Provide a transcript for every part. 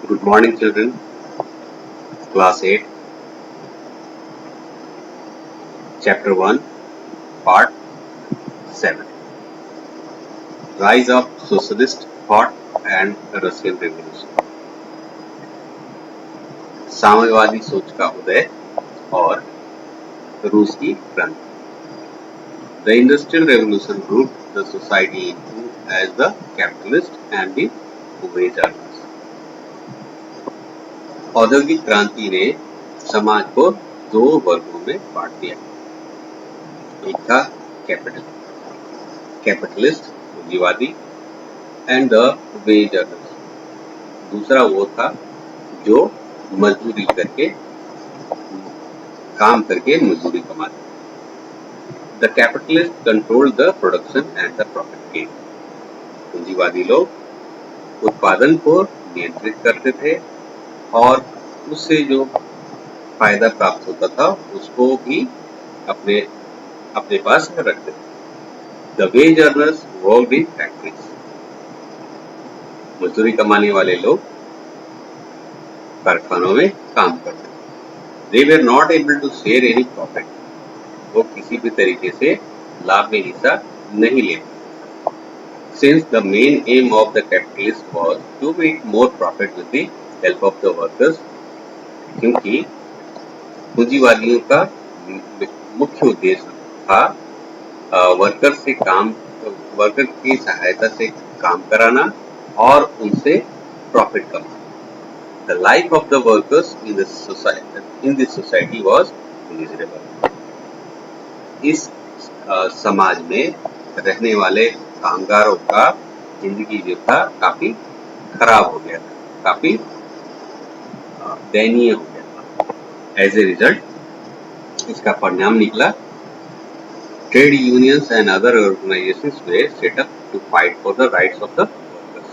Good morning, children. Class 8, Chapter 1, Part 7. Rise of Socialist Thought and Russian Revolution. साम्यवादी सोच का उदय और रूस की क्रांति. The Industrial Revolution grouped the society into as the capitalist and the wage earners. औद्योगिक क्रांति ने समाज को दो वर्गों में बांट दिया. एक था कैपिटलिस्ट पूंजीवादी एंड द वेज अर्नर्स. दूसरा वो था जो मजदूरी करके काम करके मजदूरी कमाते. The capitalist control the production and the profit gain. पूंजीवादी लोग उत्पादन को नियंत्रित करते थे और उससे जो फायदा प्राप्त होता था उसको भी अपने अपने पास रखते थे. The ways earners worked in factories. मजदूरी कमाने वाले लोग कारखानों में काम करते थे. They were not able to share any profit. वो किसी भी तरीके से लाभ में हिस्सा नहीं लेते. Since the main aim of the capitalist was to make more profit with the help of the workers, क्योंकि पूंजीवादियों का मुख्य उद्देश्य था वर्कर की सहायता से काम कराना और उनसे प्रॉफिट कमाना. The life of the workers in this society was miserable. इस समाज में रहने वाले कामगारों का जिंदगी जो था काफी खराब हो गया था, काफी दयनीय हो गया था. As a result, इसका परिणाम निकला trade unions and other organizations were set up to fight for the rights of the workers.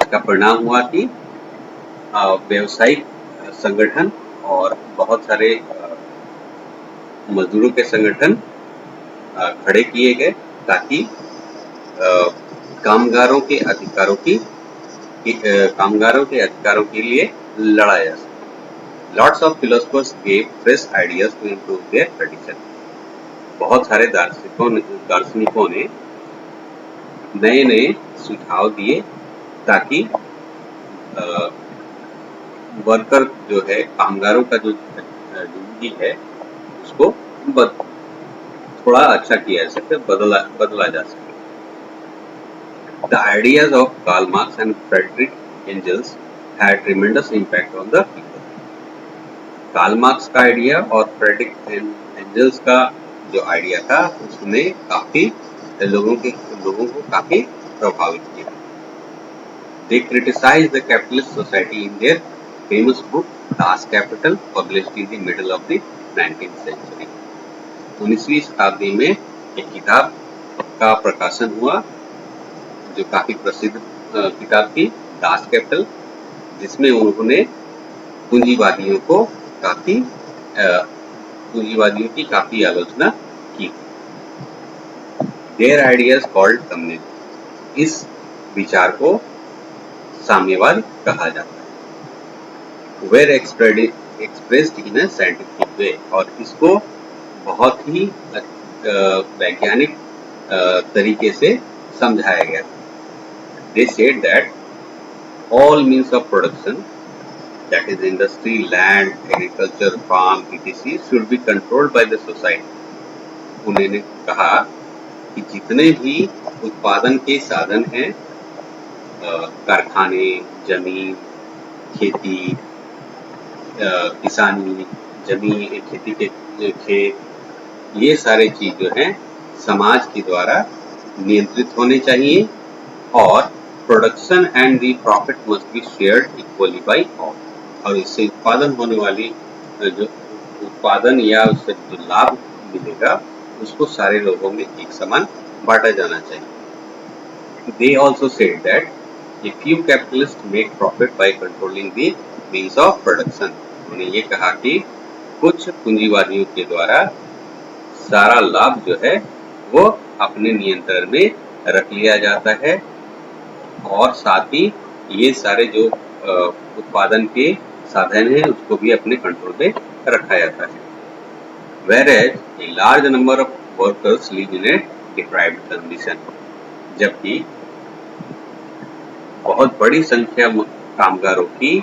इसका परिणाम हुआ कि व्यावसायिक संगठन और बहुत सारे मजदूरों के संगठन खड़े किए गए ताकि कामगारों के अधिकारों के लिए लड़ा जा सके. Lots of philosophers gave fresh ideas to improve their tradition. बहुत सारे दार्शनिकों ने नए सुझाव दिए ताकि वर्कर जो है कामगारों का जो जिंदगी है उसको थोड़ा अच्छा किया जा सके, बदला जा सके. The ideas of Karl Marx and Friedrich Engels had tremendous impact on the people. Karl Marx का आइडिया और फ्रेडरिक एंजल्स का जो आइडिया था उसने काफी लोगों को काफी प्रभावित किया. They criticized the capitalist society in their famous book Das Kapital, published in the middle of the 19th century. 19वीं शताब्दी में एक किताब का प्रकाशन हुआ जो काफी प्रसिद्ध किताब थी, दास कैपिटल, जिसमें उन्होंने पूंजीवादियों की काफी आलोचना की. Their ideas called communism. इस विचार को साम्यवाद कहा जाता है. Were expressed in a scientific way. और इसको बहुत ही वैज्ञानिक तरीके से समझाया गया. They said that all means of production, that is industry, land, agriculture, farm, etc., should be controlled by the society. उन्होंने कहा कि जितने भी उत्पादन के साधन हैं, कारखाने, जमीन, खेती, किसानी, जमीन, खेती के खेत, ये सारे चीज जो हैं समाज के द्वारा नियंत्रित होने चाहिए और production and the profit must be shared equally by all. और इससे उत्पादन होने वाली जो उत्पादन या उससे जो लाभ मिलेगा उसको सारे लोगों में एक समान बांटा जाना चाहिए. They also said that a few capitalists make profit by controlling the means of production. उन्होंने ये कहा कि कुछ पूंजीवादियों के द्वारा सारा लाभ जो है वो अपने नियंत्रण में रख लिया जाता है और साथ ही ये सारे जो उत्पादन के साधन है उसको भी अपने कंट्रोल में रखा जाता है। Whereas a large number of workers live in a deprived condition, जबकि बहुत बड़ी संख्या कामगारों की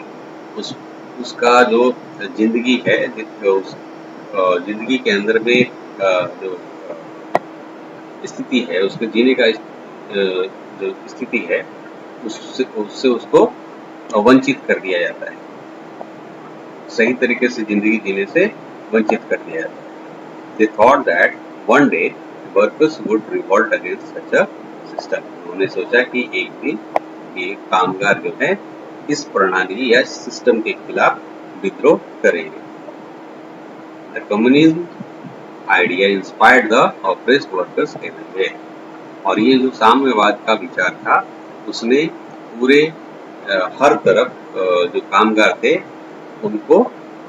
उसका जो जिंदगी है उस जिंदगी के अंदर में जो स्थिति है उसके जीने का जो स्थिति है उससे उसको वंचित कर दिया जाता है, सही तरीके से जिंदगी जीने से वंचित कर दिया जाता है। They thought that one day workers would revolt against such a system. उन्होंने सोचा कि एक दिन ये कामगार जो है इस प्रणाली या सिस्टम के खिलाफ विद्रोह करेंगे। The communism idea inspired the oppressed workers everywhere. और ये जो साम्यवाद का विचार था उसने पूरे हर तरफ जो कामगार थे उनको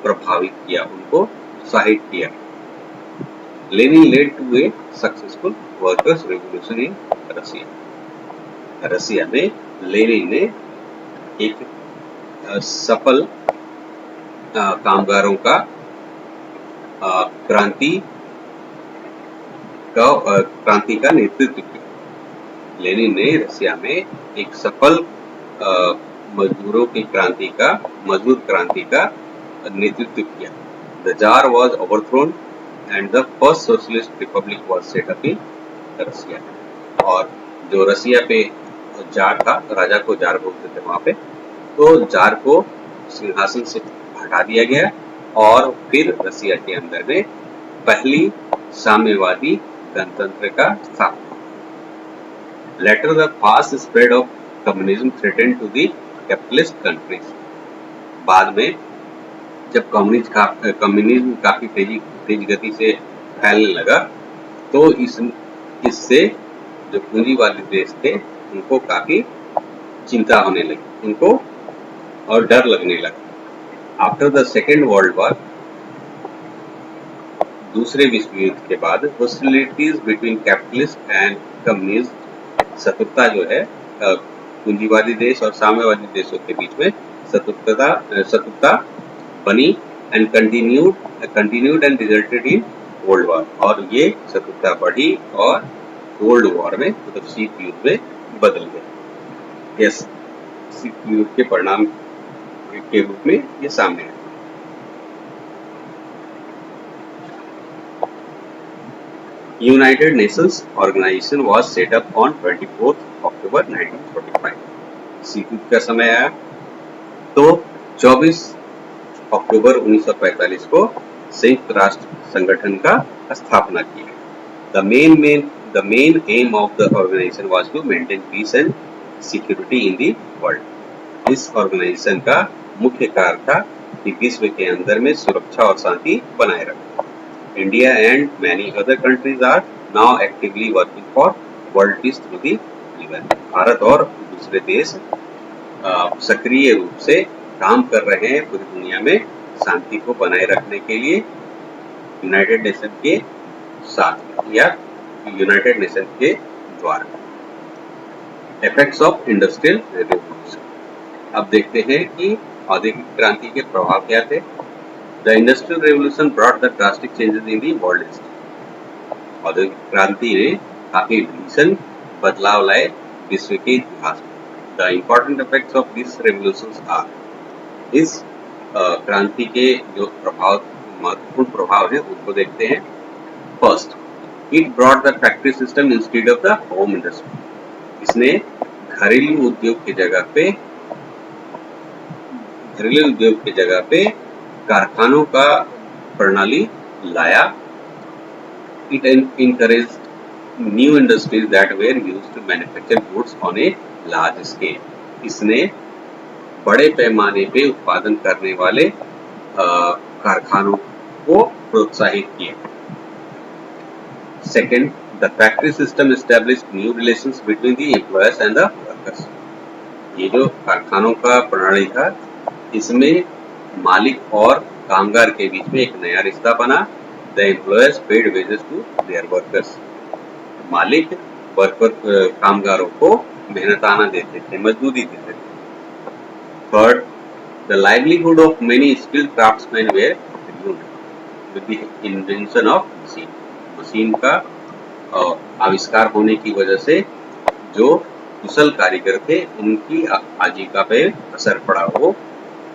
प्रभावित किया, उनको उत्साहित किया। Lenin led to a successful workers' revolution in Russia. रसिया में लेनिन ने एक सफल कामगारों का क्रांति का नेतृत्व किया। लेनिन ने रसिया में एक सफल मजदूर क्रांति का नेतृत्व किया। The Tsar was overthrown and the first socialist republic was set up in Russia. और जो रसिया पे जार था, राजा को जार बोलते थे वहाँ पे, तो जार को सिंहासन से हटा दिया गया और फिर रसिया के अंदर में पहली साम्यवादी गणतंत्र का स्थापना। Later the fast spread of communism threatened to the capitalist countries. बाद में जब कम्युनिज्म काफी तेज गति से फैलने लगा तो इससे जो पूंजीवादी देश थे उनको काफी चिंता होने लगी, उनको और डर लगने लगा। After the second world war, दूसरे विश्व युद्ध के बाद, hostilities between capitalist and communist, शत्रुता जो है पूंजीवादी देश और साम्यवादी देशों के बीच में शत्रुता बनी and continued and resulted in world war. और ये शत्रुता बढ़ी और वर्ल्ड वॉर में मतलब शीत युद्ध में बदल गया। यस, शीत युद्ध के परिणाम के रूप में ये सामने है। United Nations Organisation was set up on 24 October 1945। शीत युद्ध का समय आया तो 24 अक्टूबर 1945 को संयुक्त राष्ट्र संगठन का स्थापना की। The main aim of the organization was to maintain peace and security in the world. इस ऑर्गेनाइजेशन का मुख्य कार्य था कि विश्व के अंदर में सुरक्षा और शांति बनाए रखना। India and many other countries are now actively working for world peace through the UN. Bharat और दूसरे देश सक्रिय रूप से काम कर रहे हैं पूरी दुनिया में शांति को बनाए रखने के लिए यूनाइटेड नेशन के साथ या यूनाइटेड नेशन के द्वारा। Effects of industrial revolution. अब देखते हैं कि औद्योगिक क्रांति के प्रभाव क्या थे। The industrial revolution brought the drastic changes in the world history. औद्योगिक क्रांति ने काफी भीषण बदलाव लाए विश्व के इतिहास में। The important effects of this revolutions are, इस क्रांति के जो महत्वपूर्ण प्रभाव है उनको देखते हैं। First, it brought the factory system instead of the home industry. इसने घरेलू उद्योग की जगह पे कारखानों का प्रणाली लाया। It encouraged new industries that were used to manufacture goods on a large scale. इसने बड़े पैमाने पे उत्पादन करने वाले कारखानों को प्रोत्साहित किया। Second, the factory system established new relations between the employers and the workers. ये जो कारखानों का प्रणाली था इसमें मालिक और कामगार के बीच में एक नया रिश्ता बना। The employers paid wages to their workers. मालिक कामगारों को मेहनताना देते थे, मजदूरी देते थे। Third, The livelihood of many skilled craftsmen were ruined with the invention of machine. Machine का आविष्कार होने की वजह से जो कुशल कारीगर थे उनकी आजीविका पे असर पड़ा, वो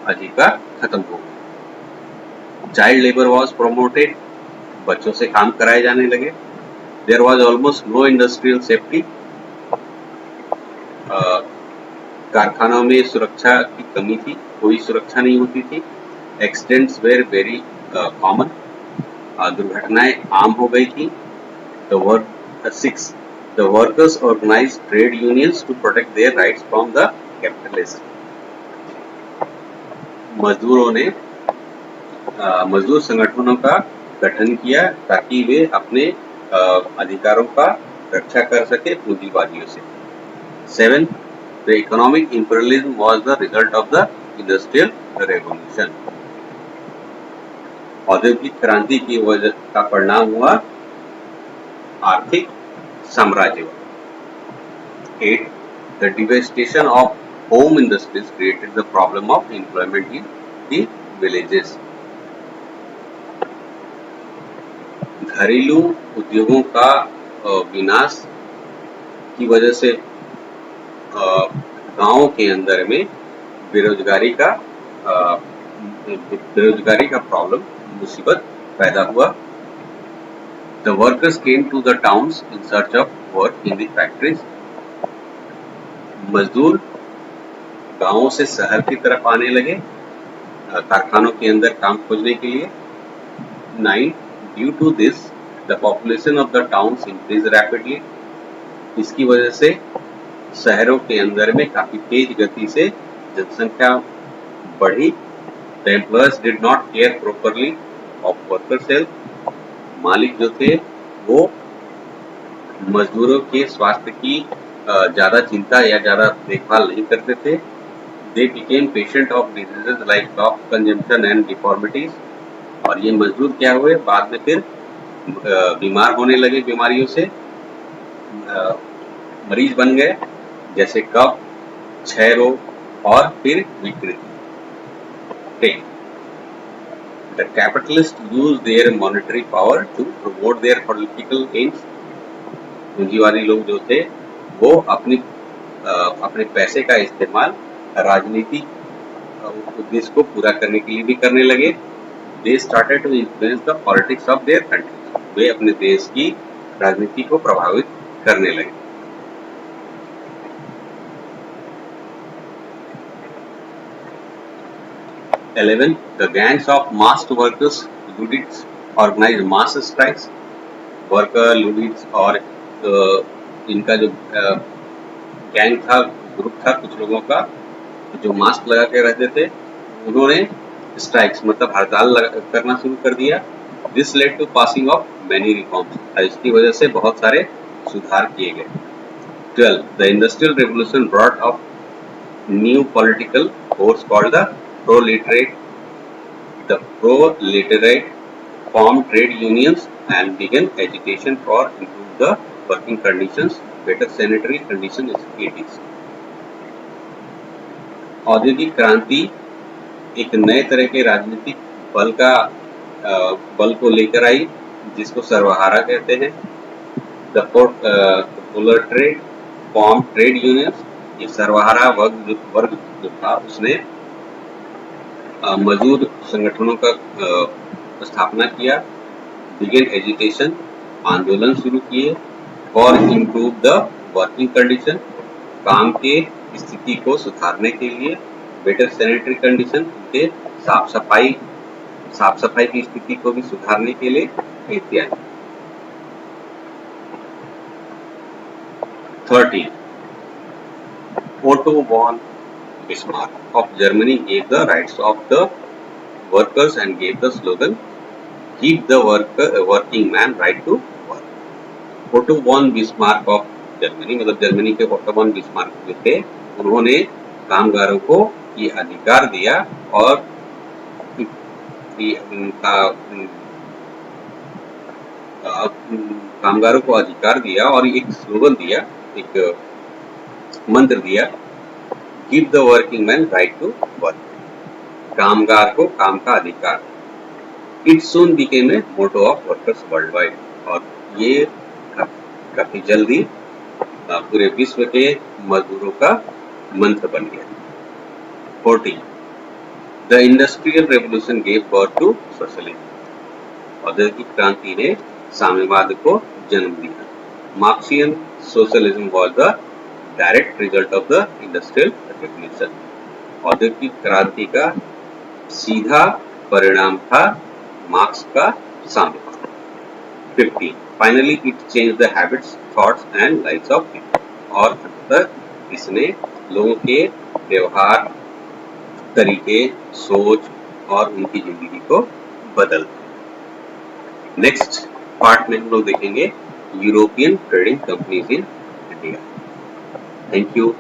आजीविका खत्म हो गई। चाइल्ड लेबर वॉज प्रोमोटेड, बच्चों से काम कराए जाने लगे। There was almost no industrial safety, कारखानों में सुरक्षा की कमी थी, कोई सुरक्षा नहीं होती थी। एक्सीडेंट्स वेर वेरी कॉमन, दुर्घटनाएं आम हो गई थी। The workers organized trade unions to protect their rights from the capitalists. मजदूरों ने मजदूर संगठनों का गठन किया ताकि वे अपने अधिकारों का रक्षा कर सके पूंजीवादियों से। 7. The economic imperialism was the result of the industrial revolution. औद्योगिक क्रांति की वजह का परिणाम हुआ आर्थिक साम्राज्यवाद। 8. The devastation of home industries created the problem of employment in the villages. घरेलू उद्योगों का विनाश की वजह से गांवों के अंदर में बेरोजगारी का प्रॉब्लम, मुसीबत पैदा हुआ। The workers came to the towns in search of work in the factories. मजदूर गांवों से शहर की तरफ आने लगे कारखानों के अंदर काम खोजने के लिए। 9. Due to this, the population of the towns increased rapidly. इसकी वजह से शहरों के अंदर में काफी तेज गति से जनसंख्या बढ़ी। The employers did not care properly of workers' health. मालिक जो थे वो मजदूरों के स्वास्थ्य की ज्यादा चिंता या ज्यादा देखभाल नहीं करते थे। They became patient of diseases like cough, consumption and deformities. और ये मजदूर क्या हुए, बाद में फिर बीमार होने लगे, बीमारियों से मरीज बन गए, जैसे कफ, क्षय रोग और फिर विकृति। The capitalists use their monetary power to promote their political aims. पूंजीवादी लोग जो थे वो अपने पैसे का इस्तेमाल राजनीतिक उद्देश्य को पूरा करने के लिए भी करने लगे। They started to influence the politics of their country. वे अपने देश की राजनीति को प्रभावित करने लगे। The gangs of masked workers, Luddites, organized mass strikes. Worker Luddites और इनका जो गैंग था, ग्रुप था कुछ लोगों का जो मास्क लगा के रहते थे, उन्होंने स्ट्राइक्स मतलब हड़ताल करना शुरू कर दिया। This led to passing of many reforms, इसकी वजह से बहुत सारे सुधार किए गए। 12. The industrial revolution brought up new political force called the proletariat. The proletariat formed trade unions and began agitation for improve the working conditions, better sanitary conditions, etc. औद्योगिक क्रांति एक नए तरह के राजनीतिक बल को लेकर आई जिसको सर्वहारा कहते हैं। The proletariat formed trade unions. ये सर्वहारा वर्ग जो था उसने मजदूर संगठनों का स्थापना किया। बिगेन एजिटेशन, आंदोलन शुरू किए। For improve the working condition, काम के स्थिति को सुधारने के लिए। बेटर सैनिटरी कंडीशन, उनके साफ सफाई की स्थिति को भी सुधारने के लिए इत्यादि। 13. Otto von Bismarck of Germany gave the rights of the workers and gave the slogan, "Give the working man right to work." Otto von Bismarck of Germany, मतलब जर्मनी के ओटो von Bismarck जो थे, उन्होंने कामगारों को ये अधिकार दिया और कामगारों को अधिकार दिया और एक स्लोगन दिया, एक मंत्र दिया, give the working man right to work. कामगार को काम का अधिकार। It soon became a motto of workers world wide, और ये काफी जल्दी पूरे विश्व के मजदूरों का मंत्र बन गया। 14. The industrial revolution gave birth to socialism. औद्योगिक क्रांति ने साम्यवाद को जन्म दिया। Marxian socialism was the direct result of the industrial revolution. औद्योगिक क्रांति का सीधा परिणाम था मार्क्स का साम्यवाद। 15. Finally it change the habits, thoughts and lives of people. और अंततः इसने लोगों के व्यवहार, तरीके, सोच और उनकी जिंदगी को बदल दिया। नेक्स्ट पार्ट में हम लोग देखेंगे European trading companies in India. Thank you.